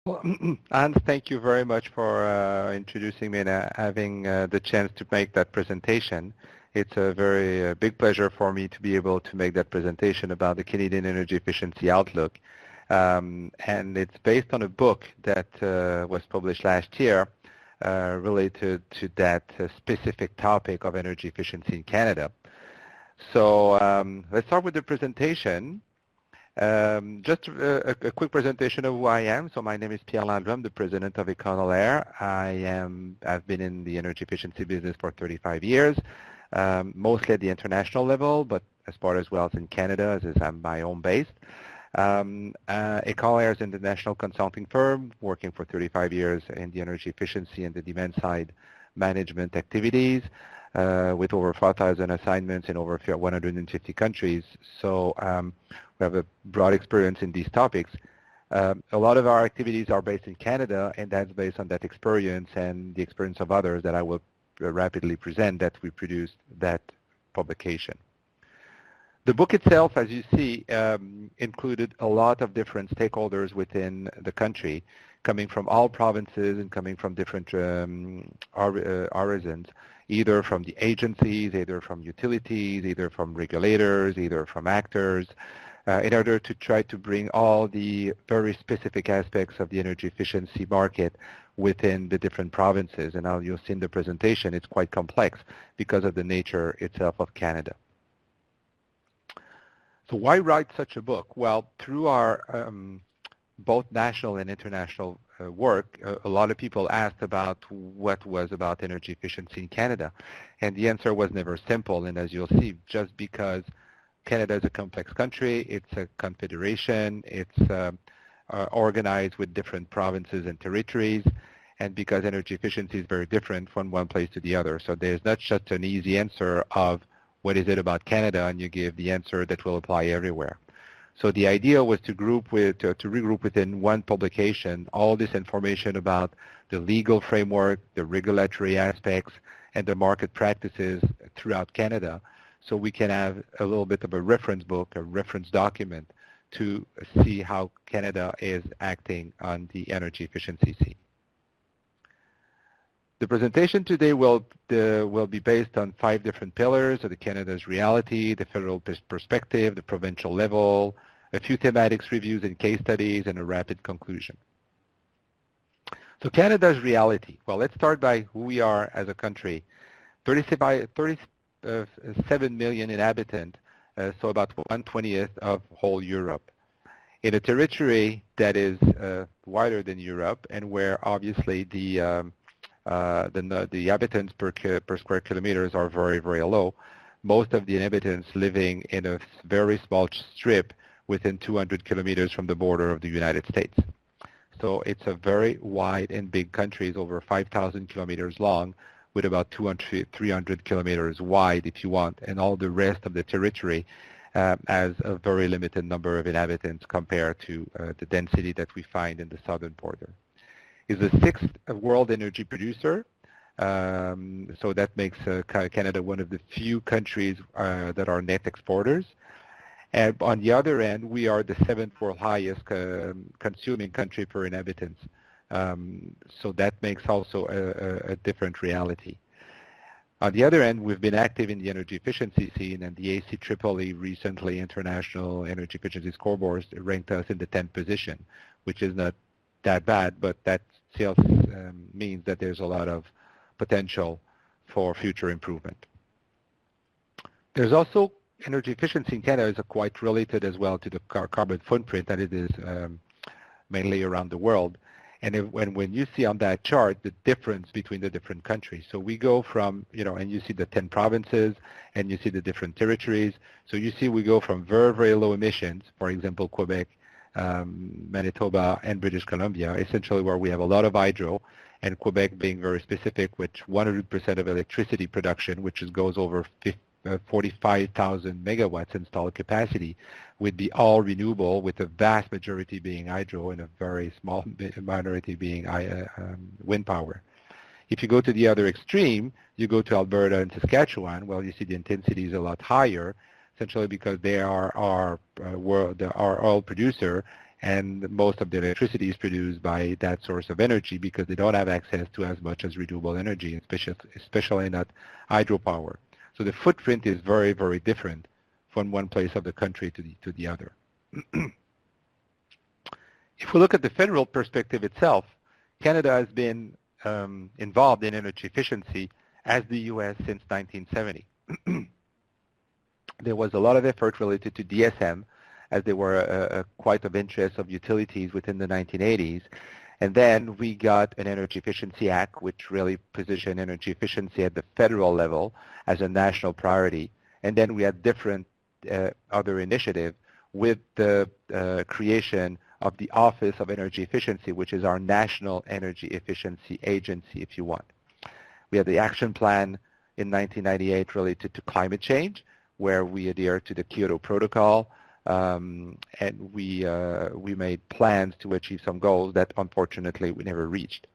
Well, Anne, thank you very much for introducing me and having the chance to make that presentation. It's a very big pleasure for me to be able to make that presentation about the Canadian energy efficiency outlook. And it's based on a book that was published last year related to that specific topic of energy efficiency in Canada. So let's start with the presentation. Just a quick presentation of who I am. So my name is Pierre Landry. I'm the president of ECONOLER. I've been in the energy efficiency business for 35 years, mostly at the international level, but as far as well as in Canada, as I'm my own based. ECONOLER is an international consulting firm working for 35 years in the energy efficiency and the demand side management activities. With over 5,000 assignments in over 150 countries. So we have a broad experience in these topics. A lot of our activities are based in Canada, and that's based on that experience and the experience of others that I will rapidly present that we produced that publication. The book itself, as you see, included a lot of different stakeholders within the country, coming from all provinces and coming from different origins, either from the agencies, either from utilities, either from regulators, either from actors, in order to try to bring all the very specific aspects of the energy efficiency market within the different provinces. And now you'll see in the presentation, it's quite complex because of the nature itself of Canada. So why write such a book? Well, through our both national and international work, a lot of people asked about what was about energy efficiency in Canada. And the answer was never simple. And as you'll see, just because Canada is a complex country, it's a confederation, it's organized with different provinces and territories, and because energy efficiency is very different from one place to the other. So there's not just an easy answer of what is it about Canada, and you give the answer that will apply everywhere. So the idea was to regroup within one publication all this information about the legal framework, the regulatory aspects, and the market practices throughout Canada, so we can have a little bit of a reference book, a reference document to see how Canada is acting on the energy efficiency scene. The presentation today will be based on 5 different pillars of the Canada's reality, the federal perspective, the provincial level, a few thematics reviews and case studies, and a rapid conclusion. So Canada's reality. Well, let's start by who we are as a country. 37 million inhabitants, so about 1/20th of whole Europe. In a territory that is wider than Europe, and where obviously the inhabitants per square kilometers are very, very low. Most of the inhabitants living in a very small strip within 200 kilometers from the border of the United States. So it's a very wide and big country. It's over 5,000 kilometers long, with about 300 kilometers wide, if you want, and all the rest of the territory has a very limited number of inhabitants compared to the density that we find in the southern border. Is the 6th world energy producer, so that makes Canada one of the few countries that are net exporters. And on the other end, we are the 7th world highest consuming country per inhabitants. So that makes also a different reality. On the other end, we've been active in the energy efficiency scene, and the ACEEE recently International Energy Efficiency Scoreboard ranked us in the 10th position, which is not that bad, but that still means that there's a lot of potential for future improvement. There's also energy efficiency in Canada is quite related as well to the carbon footprint that it is mainly around the world. And when you see on that chart the difference between the different countries, so we go from, and you see the 10 provinces and you see the different territories. So you see we go from very, very low emissions, for example, Quebec, Manitoba, and British Columbia, essentially where we have a lot of hydro, and Quebec being very specific, which 100% of electricity production, which goes over 45,000 megawatts installed capacity, would be all renewable, with the vast majority being hydro and a very small minority being wind power. If you go to the other extreme, you go to Alberta and Saskatchewan, well, you see the intensity is a lot higher, essentially because they are our oil producer, and most of the electricity is produced by that source of energy because they don't have access to as much as renewable energy, especially not hydropower. So the footprint is very, very different from one place of the country to the other. If we look at the federal perspective itself, Canada has been involved in energy efficiency as the U.S. since 1970. There was a lot of effort related to DSM, as they were quite of interest of utilities within the 1980s. And then we got an Energy Efficiency Act, which really positioned energy efficiency at the federal level as a national priority. And then we had different other initiatives with the creation of the Office of Energy Efficiency, which is our national energy efficiency agency, if you want. We had the action plan in 1998 related to climate change, where we adhere to the Kyoto Protocol, and we made plans to achieve some goals that unfortunately we never reached.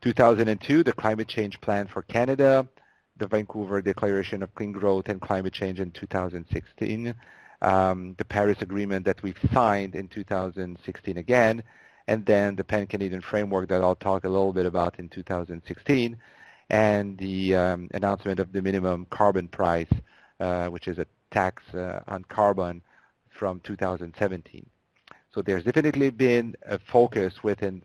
2002, the Climate Change Plan for Canada, the Vancouver Declaration of Clean Growth and Climate Change in 2016, the Paris Agreement that we've signed in 2016 again, and then the Pan-Canadian Framework that I'll talk a little bit about in 2016, and the announcement of the minimum carbon price, which is a tax on carbon from 2017. So there's definitely been a focus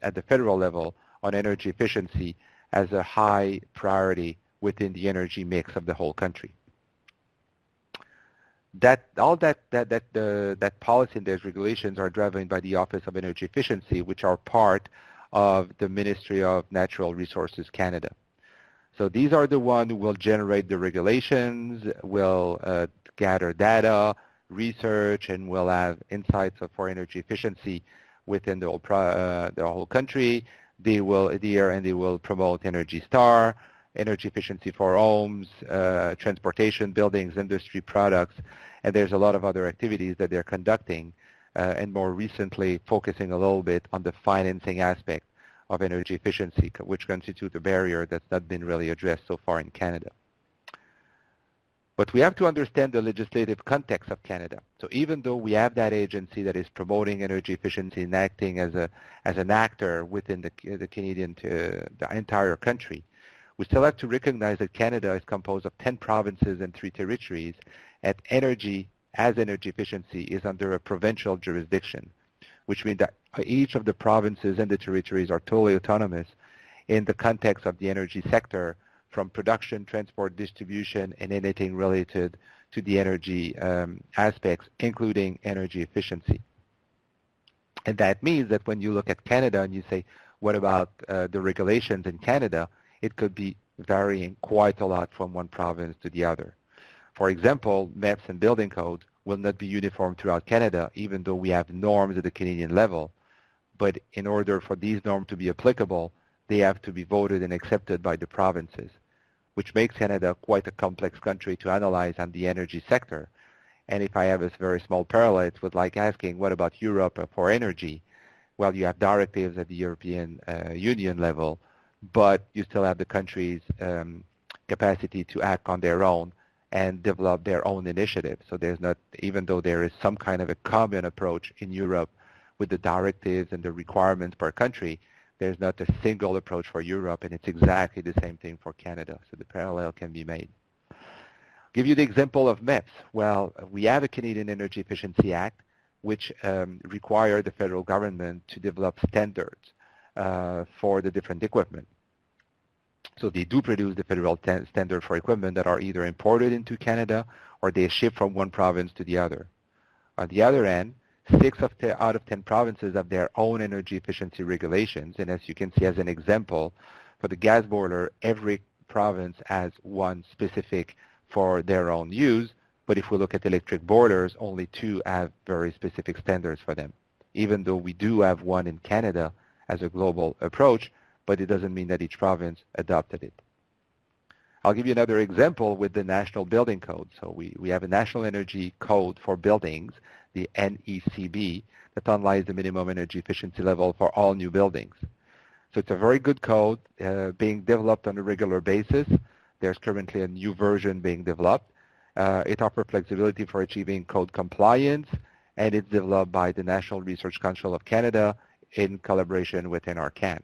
at the federal level on energy efficiency as a high priority within the energy mix of the whole country. That policy and those regulations are driven by the Office of Energy Efficiency, which are part of the Ministry of Natural Resources Canada. So these are the ones who will generate the regulations, will gather data, research, and will have insights for energy efficiency within the whole country. They will adhere and they will promote Energy Star, energy efficiency for homes, transportation, buildings, industry products, and there's a lot of other activities that they're conducting, and more recently focusing a little bit on the financing aspect of energy efficiency, which constitutes a barrier that's not been really addressed so far in Canada. But we have to understand the legislative context of Canada. So even though we have that agency that is promoting energy efficiency and acting as an actor within the Canadian, the entire country, we still have to recognize that Canada is composed of 10 provinces and 3 territories, and energy efficiency is under a provincial jurisdiction, which means that each of the provinces and the territories are totally autonomous in the context of the energy sector, from production, transport, distribution, and anything related to the energy aspects, including energy efficiency. And that means that when you look at Canada and you say, what about the regulations in Canada, it could be varying quite a lot from one province to the other. For example, MEPs and building codes will not be uniform throughout Canada, even though we have norms at the Canadian level. But in order for these norms to be applicable, they have to be voted and accepted by the provinces, which makes Canada quite a complex country to analyze on the energy sector. And if I have a very small parallel, it would like asking, what about Europe for energy? Well, you have directives at the European Union level, but you still have the country's capacity to act on their own and develop their own initiatives. So there's not, even though there is some kind of a common approach in Europe with the directives and the requirements per country, there's not a single approach for Europe, and it's exactly the same thing for Canada. So the parallel can be made. I'll give you the example of MEPs. Well, we have a Canadian Energy Efficiency Act, which require the federal government to develop standards for the different equipment. So they do produce the federal standard for equipment that are either imported into Canada or they ship from one province to the other. On the other end, 6 out of 10 provinces have their own energy efficiency regulations. And as you can see as an example, for the gas boiler, every province has one specific for their own use. But if we look at electric boilers, only 2 have very specific standards for them, even though we do have one in Canada as a global approach, but it doesn't mean that each province adopted it. I'll give you another example with the National Building Code. So we have a National Energy Code for buildings, the NECB, that analyzes the minimum energy efficiency level for all new buildings. So it's a very good code being developed on a regular basis. There's currently a new version being developed. It offers flexibility for achieving code compliance and it's developed by the National Research Council of Canada in collaboration with NRCan.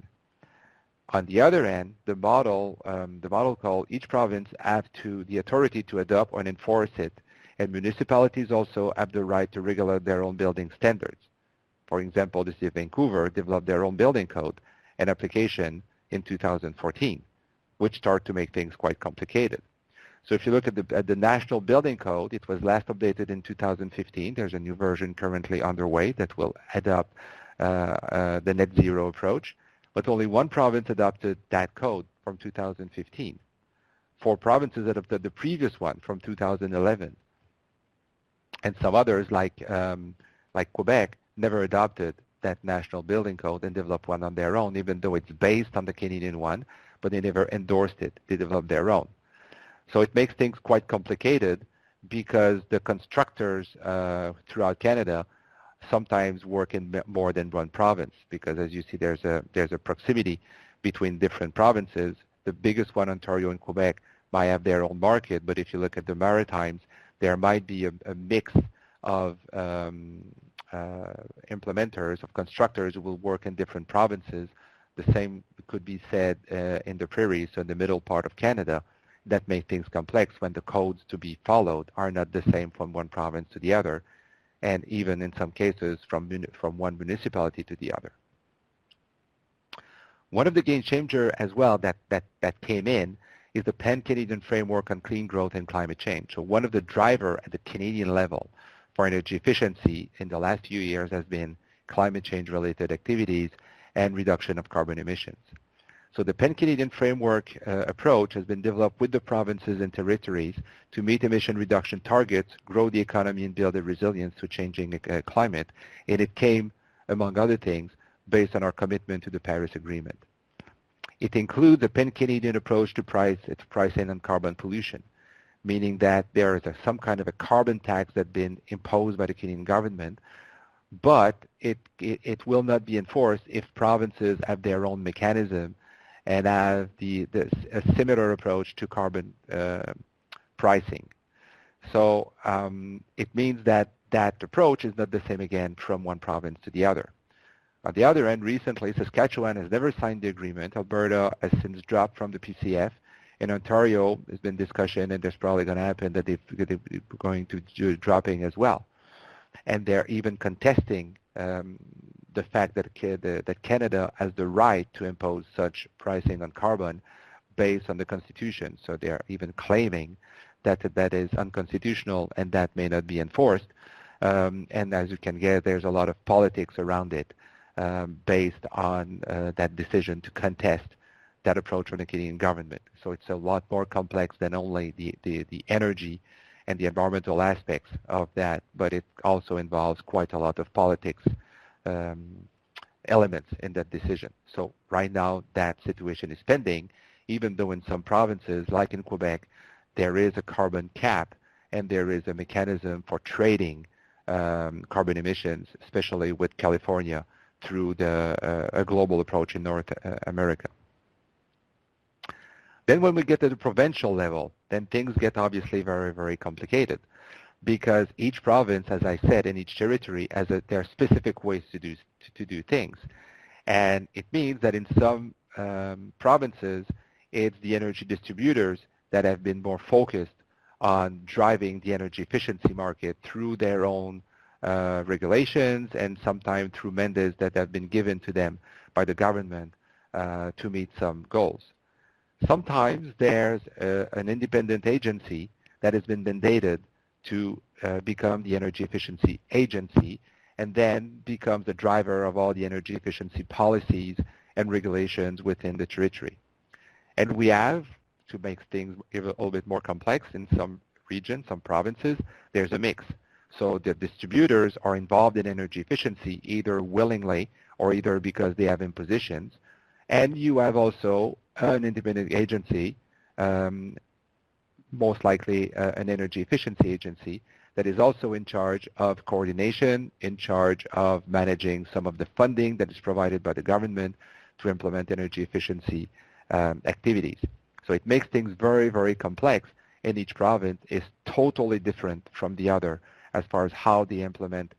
On the other end, the model called each province have the authority to adopt and enforce it, and municipalities also have the right to regulate their own building standards. For example, the City of Vancouver developed their own building code and application in 2014, which start to make things quite complicated. So if you look at the National Building Code, it was last updated in 2015. There's a new version currently underway that will adopt the net zero approach, but only one province adopted that code from 2015. 4 provinces adopted the previous one from 2011. And some others, like Quebec, never adopted that National Building Code and developed one on their own, even though it's based on the Canadian one, but they never endorsed it. They developed their own. So it makes things quite complicated because the constructors throughout Canada sometimes work in more than one province, because as you see, there's a proximity between different provinces. The biggest one, Ontario and Quebec, might have their own market, but if you look at the Maritimes, there might be a mix of implementers, of constructors who will work in different provinces. The same could be said in the prairies, so in the middle part of Canada. That makes things complex when the codes to be followed are not the same from one province to the other, and even in some cases from one municipality to the other. One of the game changer as well that came in is the Pan-Canadian Framework on Clean Growth and Climate Change. So one of the driver at the Canadian level for energy efficiency in the last few years has been climate change related activities and reduction of carbon emissions. So the Pan-Canadian Framework approach has been developed with the provinces and territories to meet emission reduction targets, grow the economy, and build a resilience to changing climate. And it came, among other things, based on our commitment to the Paris Agreement. It includes a Pan-Canadian approach to pricing on carbon pollution, meaning that there is some kind of a carbon tax that's been imposed by the Canadian government, but it will not be enforced if provinces have their own mechanism and have a similar approach to carbon pricing. So it means that that approach is not the same again from one province to the other. On the other end, recently, Saskatchewan has never signed the agreement. Alberta has since dropped from the PCF. In Ontario, there's been discussion, and there's probably going to happen that they're going to do dropping as well. And they're even contesting the fact that Canada has the right to impose such pricing on carbon based on the Constitution. So they're even claiming that that is unconstitutional and that may not be enforced. And as you can get, there's a lot of politics around it based on that decision to contest that approach from the Canadian government. So it's a lot more complex than only the energy and the environmental aspects of that, but it also involves quite a lot of politics elements in that decision. So right now that situation is pending, even though in some provinces, like in Quebec, there is a carbon cap and there is a mechanism for trading carbon emissions, especially with California, through a global approach in North America. Then when we get to the provincial level, then things get obviously very, very complicated, because each province, as I said, and each territory has their specific ways to do things. And it means that in some provinces, it's the energy distributors that have been more focused on driving the energy efficiency market through their own regulations and sometimes through mandates that have been given to them by the government to meet some goals. Sometimes there's an independent agency that has been mandated to become the energy efficiency agency and then becomes the driver of all the energy efficiency policies and regulations within the territory. And we have, to make things a little bit more complex in some regions, some provinces, there's a mix. So the distributors are involved in energy efficiency either willingly or either because they have impositions. And you have also an independent agency, most likely an energy efficiency agency, that is also in charge of coordination, in charge of managing some of the funding that is provided by the government to implement energy efficiency activities. So it makes things very, very complex, and each province is totally different from the other as far as how they implement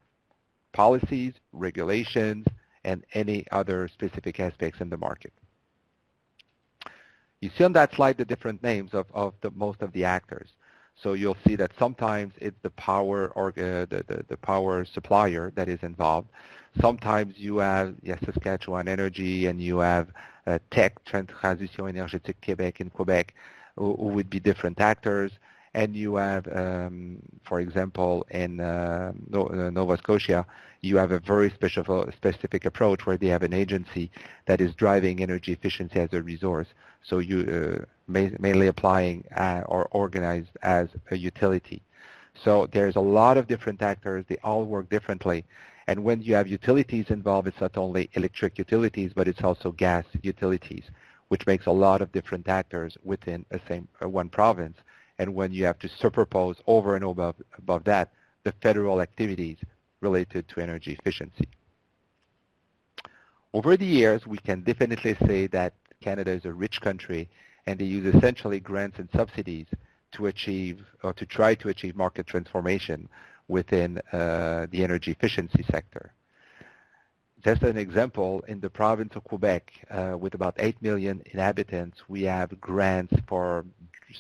policies, regulations, and any other specific aspects in the market. You see on that slide the different names of most of the actors. So you'll see that sometimes it's the power or the power supplier that is involved. Sometimes you have Saskatchewan Energy, and you have TEC, Transition Énergétique Québec in Quebec, who would be different actors. And you have, for example, in Nova Scotia, you have a very specific approach where they have an agency that is driving energy efficiency as a resource. So you mainly applying or organized as a utility. So there's a lot of different actors. They all work differently. And when you have utilities involved, it's not only electric utilities, but it's also gas utilities, which makes a lot of different actors within one province. And when you have to superpose over and above that, the federal activities related to energy efficiency. Over the years, we can definitely say that Canada is a rich country, and they use essentially grants and subsidies to achieve or to try to achieve market transformation within the energy efficiency sector. Just an example, in the province of Quebec, with about 8 million inhabitants, we have grants for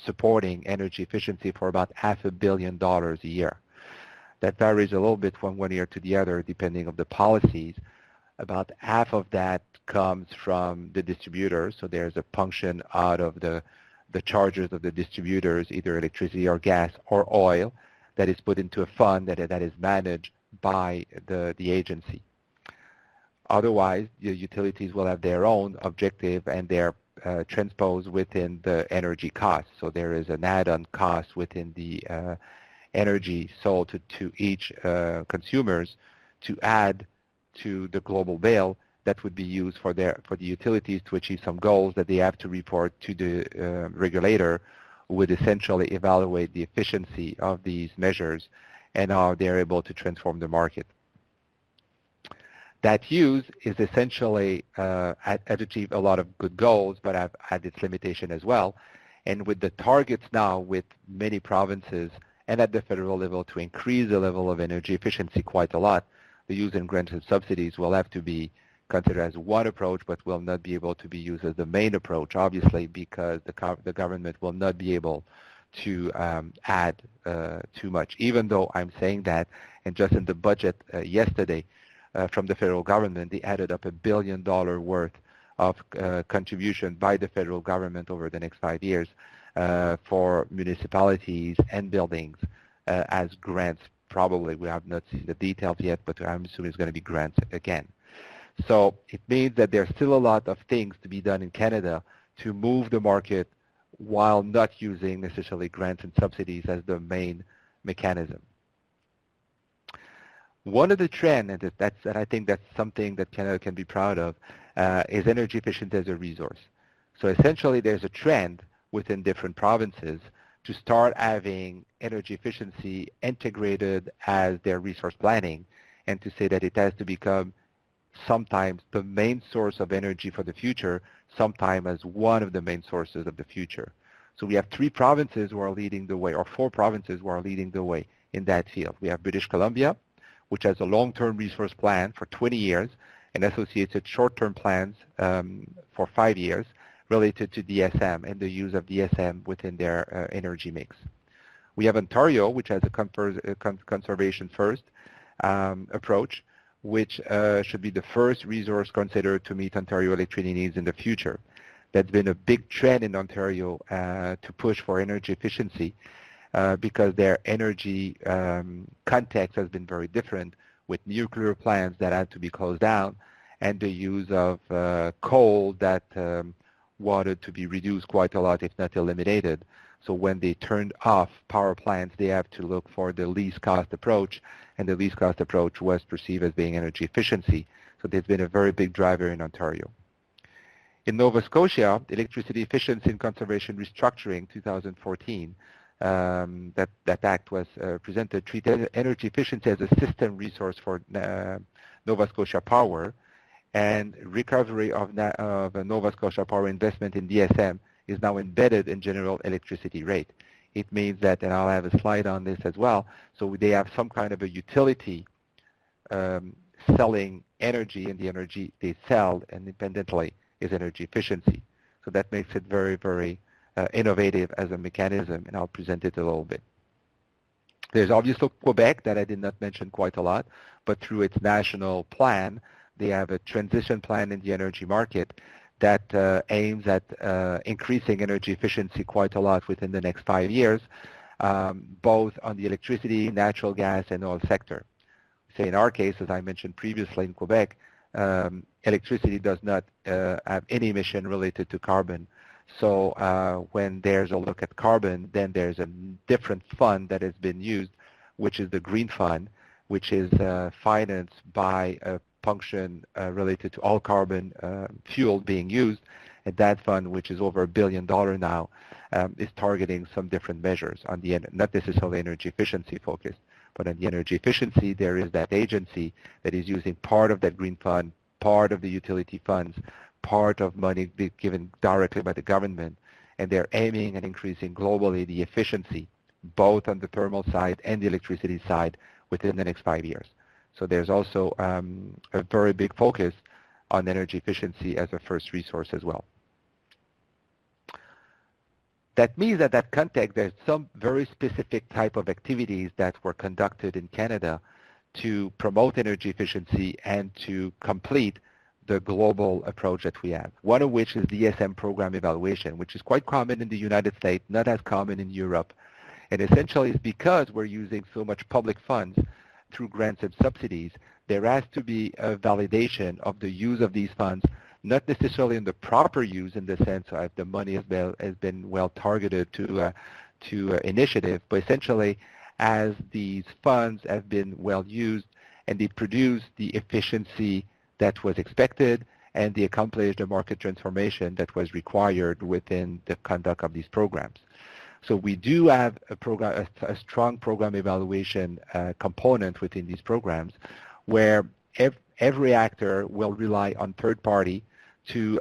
supporting energy efficiency for about $500 million a year. That varies a little bit from one year to the other, depending on the policies. About half of that comes from the distributors, so there's a function out of the charges of the distributors, either electricity or gas or oil, that is put into a fund that is managed by the agency. Otherwise, the utilities will have their own objective, and they're transposed within the energy cost. So there is an add-on cost within the energy sold to each consumers to add to the global bill that would be used for the utilities to achieve some goals that they have to report to the regulator, who would essentially evaluate the efficiency of these measures and how they're able to transform the market. That use is essentially had achieved a lot of good goals, but have had its limitation as well. And with the targets now with many provinces and at the federal level to increase the level of energy efficiency quite a lot, the use and grants and subsidies will have to be considered as one approach, but will not be able to be used as the main approach, obviously, because the government will not be able to add too much. Even though I'm saying that, and just in the budget yesterday, from the federal government, they added up $1 billion worth of contribution by the federal government over the next 5 years for municipalities and buildings as grants. Probably, we have not seen the details yet, but I'm assuming it's going to be grants again. So it means that there's still a lot of things to be done in Canada to move the market while not using necessarily grants and subsidies as the main mechanism. One of the trends, and I think that's something that Canada can be proud of, is energy efficiency as a resource. So essentially, there's a trend within different provinces to start having energy efficiency integrated as their resource planning, and to say that it has to become sometimes the main source of energy for the future, sometimes as one of the main sources of the future. So we have 3 provinces who are leading the way, or 4 provinces who are leading the way in that field. We have British Columbia, which has a long-term resource plan for 20 years and associated short-term plans for 5 years related to DSM and the use of DSM within their energy mix. We have Ontario, which has a conservation first approach, which should be the first resource considered to meet Ontario electricity needs in the future. That's been a big trend in Ontario to push for energy efficiency because their energy context has been very different, with nuclear plants that had to be closed down and the use of coal that wanted to be reduced quite a lot, if not eliminated. So when they turned off power plants, they have to look for the least cost approach, and the least cost approach was perceived as being energy efficiency. So there's been a very big driver in Ontario. In Nova Scotia, Electricity Efficiency and Conservation Restructuring 2014, that act was presented, treated energy efficiency as a system resource for Nova Scotia Power, and recovery of Nova Scotia Power investment in DSM is now embedded in general electricity rate. It means that, and I'll have a slide on this as well, so they have some kind of a utility selling energy, and the energy they sell independently is energy efficiency. So that makes it very, very innovative as a mechanism, and I'll present it a little bit. There's obviously Quebec that I did not mention quite a lot, but through its national plan, they have a transition plan in the energy market that aims at increasing energy efficiency quite a lot within the next 5 years, both on the electricity, natural gas, and oil sector. Say in our case, as I mentioned previously in Quebec, electricity does not have any emission related to carbon. So when there's a look at carbon, then there's a different fund that has been used, which is the Green Fund, which is financed by a function related to all carbon fuel being used. And that fund, which is over $1 billion now, is targeting some different measures on the not necessarily energy efficiency focused, but on the energy efficiency, there is that agency that is using part of that Green Fund, part of the utility funds, part of money given directly by the government, and they're aiming at increasing globally the efficiency, both on the thermal side and the electricity side, within the next 5 years. So there's also a very big focus on energy efficiency as a first resource as well. That means that that context, there's some very specific type of activities that were conducted in Canada to promote energy efficiency and to complete the global approach that we have. One of which is the ESM program evaluation, which is quite common in the United States, not as common in Europe. And essentially it's because we're using so much public funds through grants and subsidies, there has to be a validation of the use of these funds, not necessarily in the proper use in the sense of the money has been well targeted to initiative, but essentially as these funds have been well used and they produce the efficiency that was expected and they accomplished the market transformation that was required within the conduct of these programs. So we do have a strong program evaluation component within these programs where every actor will rely on third party to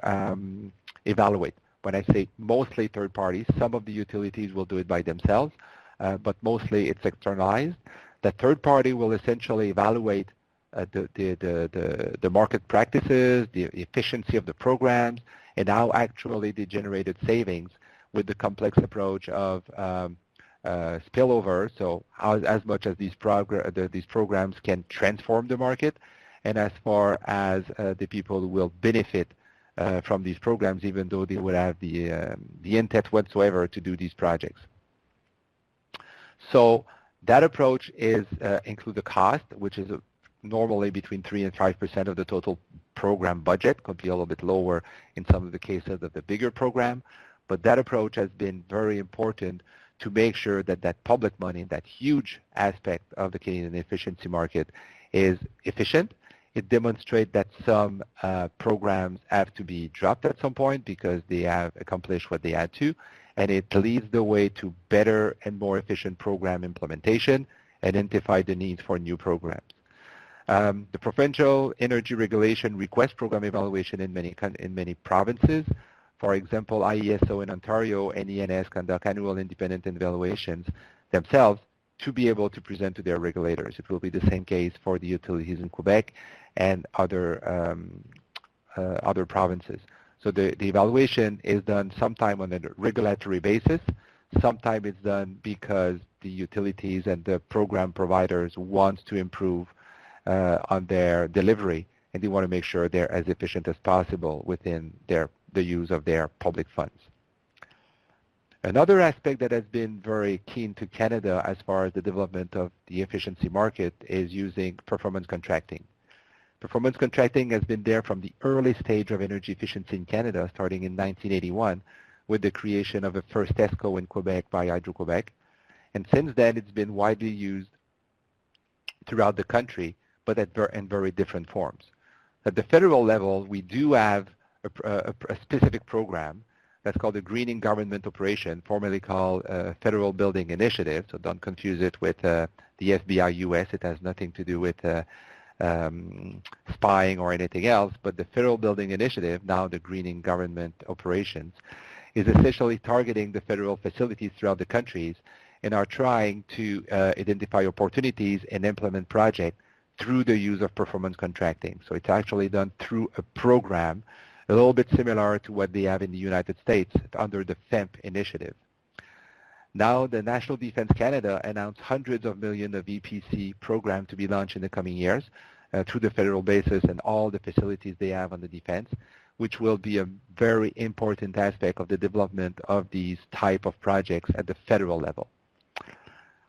evaluate. When I say mostly third parties, some of the utilities will do it by themselves, but mostly it's externalized. The third party will essentially evaluate the market practices, the efficiency of the programs, and how actually they generated savings with the complex approach of spillover, so as much as these programs can transform the market, and as far as the people who will benefit from these programs, even though they would have the intent whatsoever to do these projects. So that approach is include the cost, which is normally between 3 and 5% of the total program budget. Could be a little bit lower in some of the cases of the bigger program, but that approach has been very important to make sure that that public money, that huge aspect of the Canadian efficiency market, is efficient. It demonstrates that some programs have to be dropped at some point because they have accomplished what they had to, and it leads the way to better and more efficient program implementation, identify the need for new programs. The provincial energy regulation request program evaluation in many provinces. For example, IESO in Ontario and ENS conduct annual independent evaluations themselves to be able to present to their regulators. It will be the same case for the utilities in Quebec and other provinces. So the evaluation is done sometime on a regulatory basis. Sometimes it's done because the utilities and the program providers want to improve on their delivery, and they want to make sure they're as efficient as possible within the use of their public funds. Another aspect that has been very keen to Canada as far as the development of the efficiency market is using performance contracting. Performance contracting has been there from the early stage of energy efficiency in Canada, starting in 1981 with the creation of the first ESCO in Quebec by Hydro-Quebec. And since then, it's been widely used throughout the country, but in very different forms. At the federal level, we do have a specific program that's called the Greening Government Operation, formerly called Federal Building Initiative. So don't confuse it with the FBI US. It has nothing to do with spying or anything else. But the Federal Building Initiative, now the Greening Government Operations, is essentially targeting the federal facilities throughout the countries and are trying to identify opportunities and implement projects through the use of performance contracting. So it's actually done through a program, a little bit similar to what they have in the United States under the FEMP initiative. Now, the National Defense Canada announced hundreds of millions of EPC program to be launched in the coming years through the federal basis and all the facilities they have on the defense, which will be a very important aspect of the development of these type of projects at the federal level.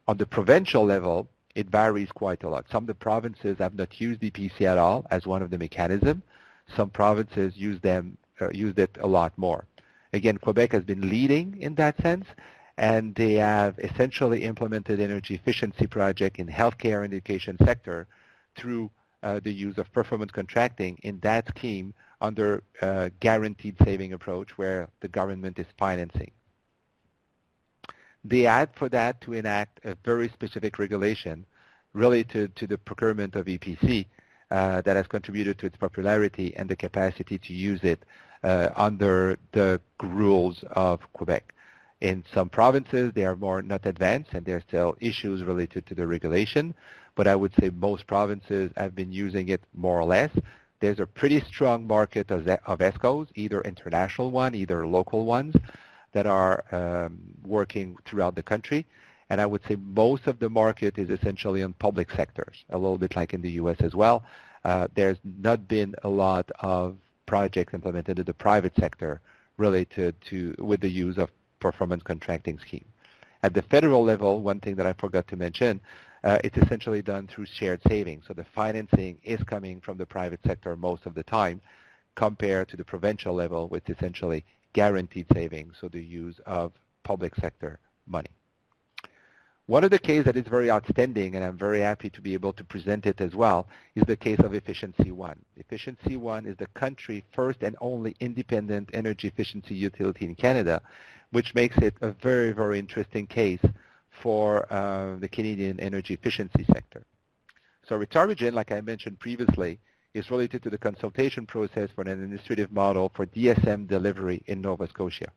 On the provincial level, it varies quite a lot. Some of the provinces have not used EPC at all as one of the mechanisms. Some provinces used it a lot more. Again, Quebec has been leading in that sense, and they have essentially implemented energy efficiency project in healthcare and education sector through the use of performance contracting in that scheme under a guaranteed saving approach where the government is financing. They had for that to enact a very specific regulation related to the procurement of EPC that has contributed to its popularity and the capacity to use it under the rules of Quebec. In some provinces, they are more not advanced, and there are still issues related to the regulation, but I would say most provinces have been using it more or less. There's a pretty strong market of ESCOs, either international one, either local ones, that are working throughout the country. And I would say most of the market is essentially on public sectors, a little bit like in the US as well. There's not been a lot of projects implemented in the private sector related to with the use of performance contracting scheme. At the federal level, one thing that I forgot to mention, it's essentially done through shared savings. So the financing is coming from the private sector most of the time compared to the provincial level with essentially guaranteed savings, so the use of public sector money. One of the cases that is very outstanding, and I'm very happy to be able to present it as well, is the case of Efficiency One. Efficiency One is the country's first and only independent energy efficiency utility in Canada, which makes it a very, very interesting case for the Canadian energy efficiency sector. So Retarmigent, like I mentioned previously, is related to the consultation process for an administrative model for DSM delivery in Nova Scotia.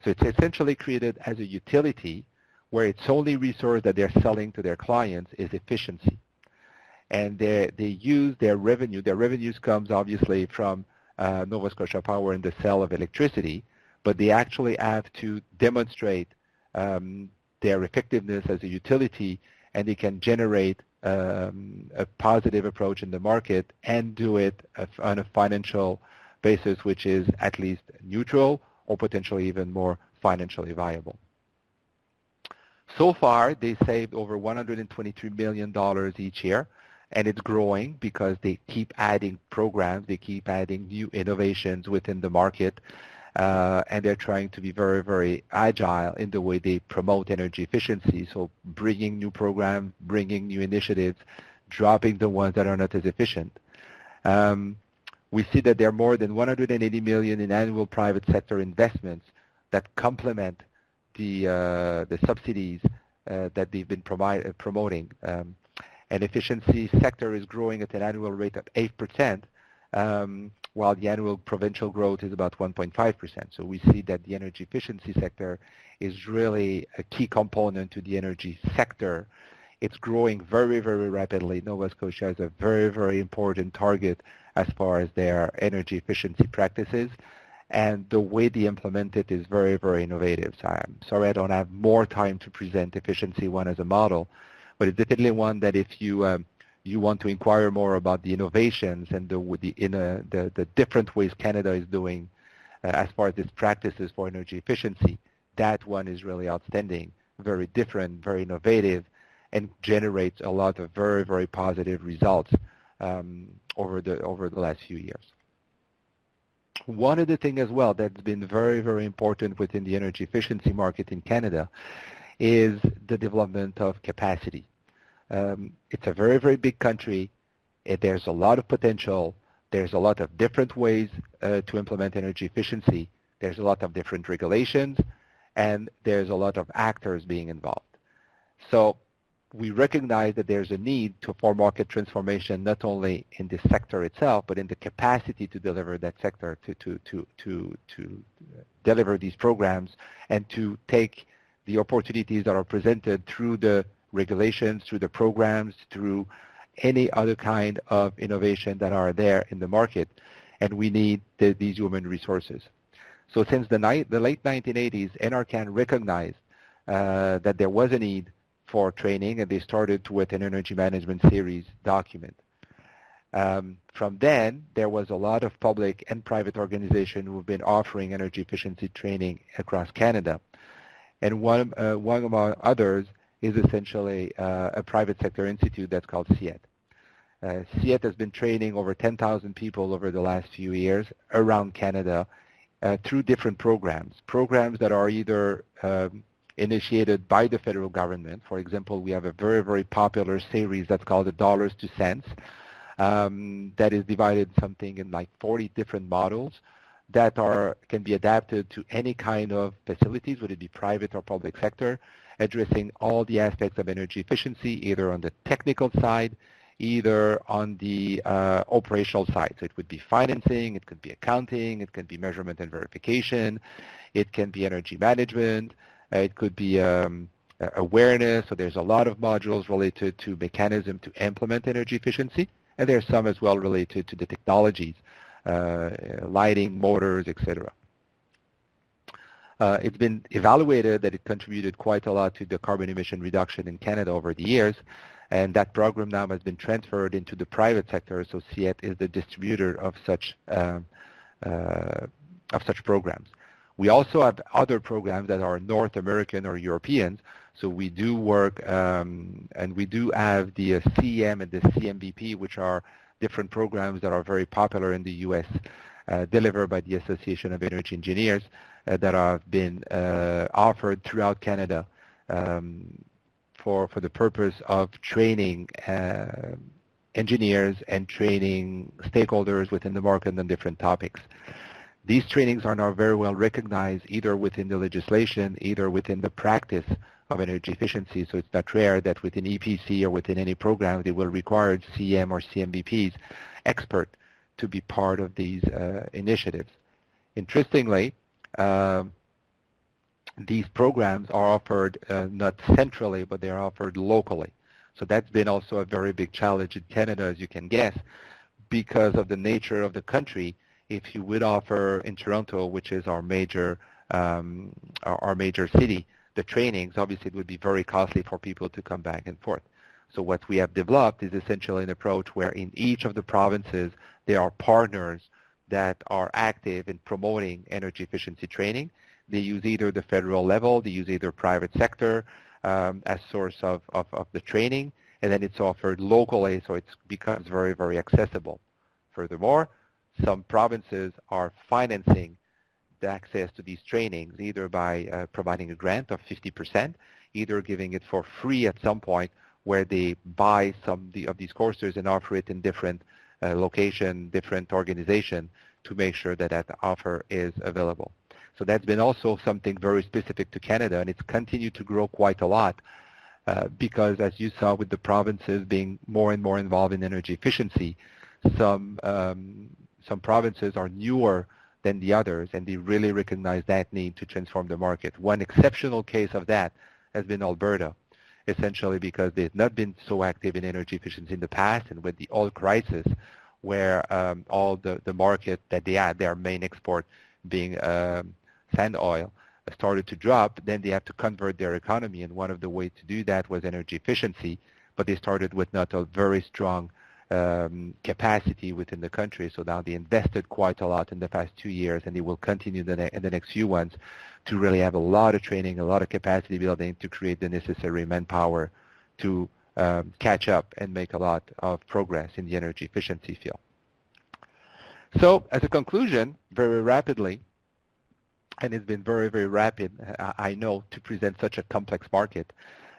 So it's essentially created as a utility where its only resource that they're selling to their clients is efficiency. And they use their revenue. Their revenues comes obviously from Nova Scotia Power and the sale of electricity, but they actually have to demonstrate their effectiveness as a utility, and they can generate a positive approach in the market and do it on a financial basis which is at least neutral or potentially even more financially viable. So far, they saved over $123 million each year, and it's growing because they keep adding programs, they keep adding new innovations within the market, and they're trying to be very, very agile in the way they promote energy efficiency. So bringing new programs, bringing new initiatives, dropping the ones that are not as efficient. We see that there are more than $180 million in annual private sector investments that complement the subsidies that they've been promoting. And efficiency sector is growing at an annual rate of 8%, while the annual provincial growth is about 1.5%. So we see that the energy efficiency sector is really a key component to the energy sector. It's growing very, very rapidly. Nova Scotia is a very, very important target as far as their energy efficiency practices. And the way they implement it is very, very innovative. So I'm sorry I don't have more time to present Efficiency One as a model, but it's definitely one that if you you want to inquire more about the innovations and the different ways Canada is doing as far as its practices for energy efficiency, that one is really outstanding, very different, very innovative, and generates a lot of very, very positive results over the last few years. One of the things as well that's been very, very important within the energy efficiency market in Canada is the development of capacity. It's a very, very big country. There's a lot of potential. There's a lot of different ways to implement energy efficiency. There's a lot of different regulations, and there's a lot of actors being involved. So we recognize that there's a need for market transformation, not only in the sector itself, but in the capacity to deliver that sector, to deliver these programs, and to take the opportunities that are presented through the regulations, through the programs, through any other kind of innovation that are there in the market, and we need these human resources. So since the late 1980s, NRCan recognized that there was a need for training, and they started with an energy management series document. From then, there was a lot of public and private organizations who have been offering energy efficiency training across Canada. And one among others is essentially a private sector institute that's called CIET. CIET has been training over 10,000 people over the last few years around Canada through different programs that are either initiated by the federal government. For example, we have a very, very popular series that's called the Dollars to Cents that is divided something in like 40 different models that can be adapted to any kind of facilities, whether it be private or public sector, addressing all the aspects of energy efficiency, either on the technical side, either on the operational side. So it would be financing, it could be accounting, it can be measurement and verification, it can be energy management, it could be awareness. So there's a lot of modules related to mechanism to implement energy efficiency, and there's some as well related to the technologies, lighting, motors, etc. It's been evaluated that it contributed quite a lot to the carbon emission reduction in Canada over the years, and that program now has been transferred into the private sector, so CIET is the distributor of such programs. We also have other programs that are North American or European, so we do work and we do have the CEM and the CMBP, which are different programs that are very popular in the U.S., delivered by the Association of Energy Engineers that have been offered throughout Canada for the purpose of training engineers and training stakeholders within the market on different topics. These trainings are now very well recognized either within the legislation, either within the practice of energy efficiency. So it's not rare that within EPC or within any program they will require CM or CMBPs expert to be part of these initiatives. Interestingly, these programs are offered not centrally, but they are offered locally. So that's been also a very big challenge in Canada, as you can guess, because of the nature of the country. If you would offer in Toronto, which is our major city, the trainings, obviously it would be very costly for people to come back and forth. So what we have developed is essentially an approach where in each of the provinces there are partners that are active in promoting energy efficiency training. They use either the federal level, they use either private sector as source of the training, and then it's offered locally, so it becomes very, very accessible. Furthermore, some provinces are financing the access to these trainings, either by providing a grant of 50%, either giving it for free at some point, where they buy some of these courses and offer it in different location, different organization, to make sure that that offer is available. So that's been also something very specific to Canada, and it's continued to grow quite a lot because, as you saw with the provinces being more and more involved in energy efficiency, some provinces are newer than the others, and they really recognize that need to transform the market. One exceptional case of that has been Alberta, essentially because they've not been so active in energy efficiency in the past, and with the oil crisis, where all the market that they had, their main export being sand oil, started to drop, then they had to convert their economy, and one of the ways to do that was energy efficiency, but they started with not a very strong capacity within the country. So now they invested quite a lot in the past 2 years, and they will continue in the next few ones to really have a lot of training, a lot of capacity building to create the necessary manpower to catch up and make a lot of progress in the energy efficiency field. So as a conclusion, very rapidly, and it's been very, very rapid, I know, to present such a complex market,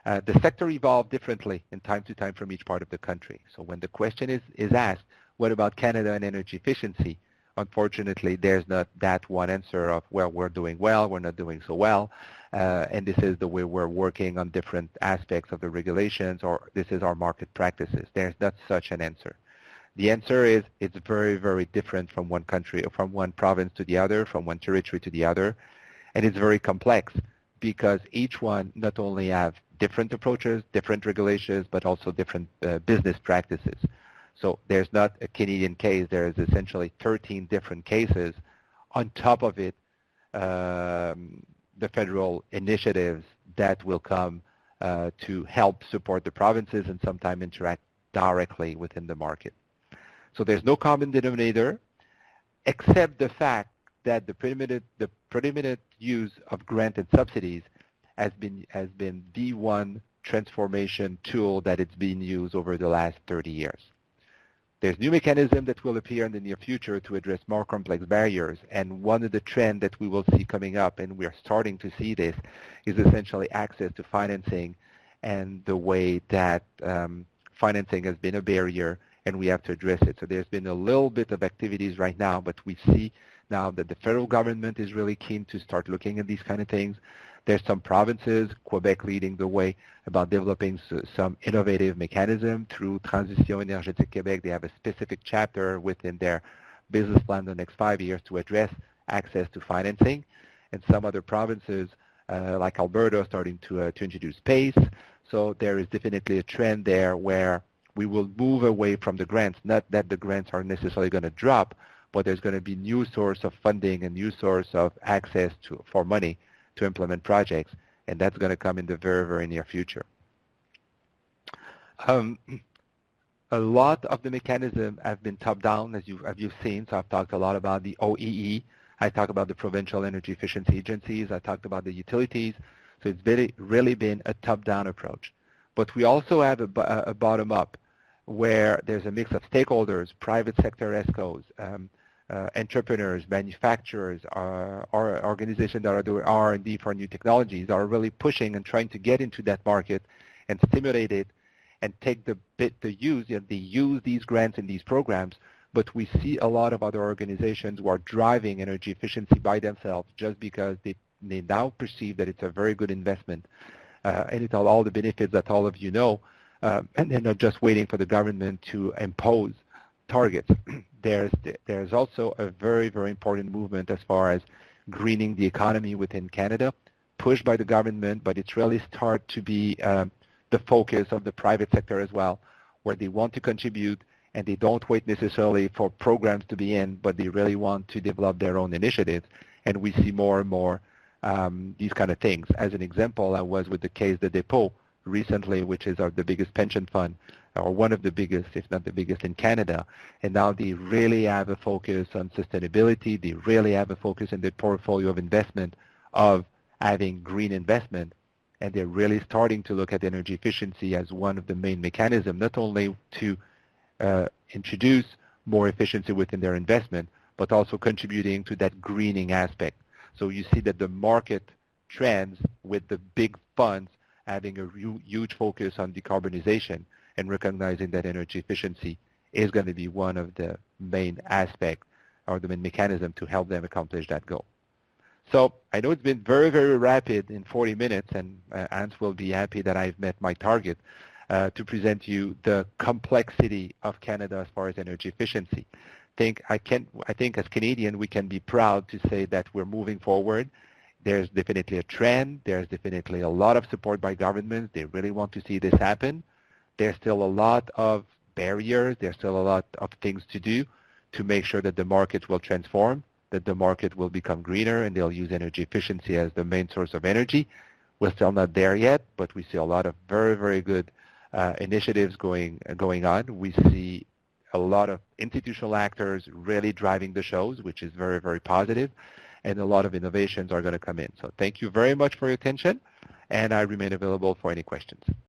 the sector evolved differently in time to time from each part of the country. So when the question is asked, what about Canada and energy efficiency? Unfortunately, there's not that one answer of, well, we're doing well, we're not doing so well, and this is the way we're working on different aspects of the regulations, or this is our market practices. There's not such an answer. The answer is it's very, very different from one country, or from one province to the other, from one territory to the other, and it's very complex, because each one not only have different approaches, different regulations, but also different business practices. So there's not a Canadian case. There is essentially 13 different cases. On top of it, the federal initiatives that will come to help support the provinces and sometimes interact directly within the market. So there's no common denominator except the fact that the predominant use of granted subsidies has been the one transformation tool that it's been used over the last 30 years. There's new mechanisms that will appear in the near future to address more complex barriers, and one of the trends that we will see coming up, and we are starting to see this, is essentially access to financing and the way that financing has been a barrier, and we have to address it. So there's been a little bit of activities right now, but we see now that the federal government is really keen to start looking at these kind of things. There's some provinces, Quebec leading the way, about developing some innovative mechanism through Transition Énergétique Québec. They have a specific chapter within their business plan the next 5 years to address access to financing. And some other provinces, like Alberta, are starting to introduce PACE. So there is definitely a trend there where we will move away from the grants. Not that the grants are necessarily going to drop, but there's going to be new source of funding and new source of access for money to implement projects, and that's going to come in the very, very near future. A lot of the mechanisms have been top-down, as you've seen. So I've talked a lot about the OEE. I talked about the provincial energy efficiency agencies. I talked about the utilities. So it's really been a top-down approach. But we also have a bottom-up, where there's a mix of stakeholders, private sector ESCOs, entrepreneurs, manufacturers, organizations that are doing R&D for new technologies are really pushing and trying to get into that market and stimulate it and take they use these grants and these programs, but we see a lot of other organizations who are driving energy efficiency by themselves just because they now perceive that it's a very good investment and it's all the benefits that all of you know, and they're not just waiting for the government to impose targets. There's also a very, very important movement as far as greening the economy within Canada, pushed by the government, but it's really start to be the focus of the private sector as well, where they want to contribute and they don't wait necessarily for programs to be in, but they really want to develop their own initiatives. And we see more and more these kind of things. As an example, I was with the Caisse de dépôt recently, which is the biggest pension fund, or one of the biggest, if not the biggest in Canada. And now they really have a focus on sustainability. They really have a focus in their portfolio of investment of having green investment. And they're really starting to look at energy efficiency as one of the main mechanisms, not only to introduce more efficiency within their investment, but also contributing to that greening aspect. So you see that the market trends with the big funds having a huge focus on decarbonization and recognizing that energy efficiency is going to be one of the main aspects or the main mechanism to help them accomplish that goal. So I know it's been very, very rapid in 40 minutes, and Hans will be happy that I've met my target to present you the complexity of Canada as far as energy efficiency. I think as Canadian, we can be proud to say that we're moving forward. There's definitely a trend. There's definitely a lot of support by governments. They really want to see this happen. There's still a lot of barriers. There's still a lot of things to do to make sure that the market will transform, that the market will become greener, and they'll use energy efficiency as the main source of energy. We're still not there yet, but we see a lot of very, very good initiatives going on. We see a lot of institutional actors really driving the shows, which is very, very positive, and a lot of innovations are going to come in. So thank you very much for your attention, and I remain available for any questions.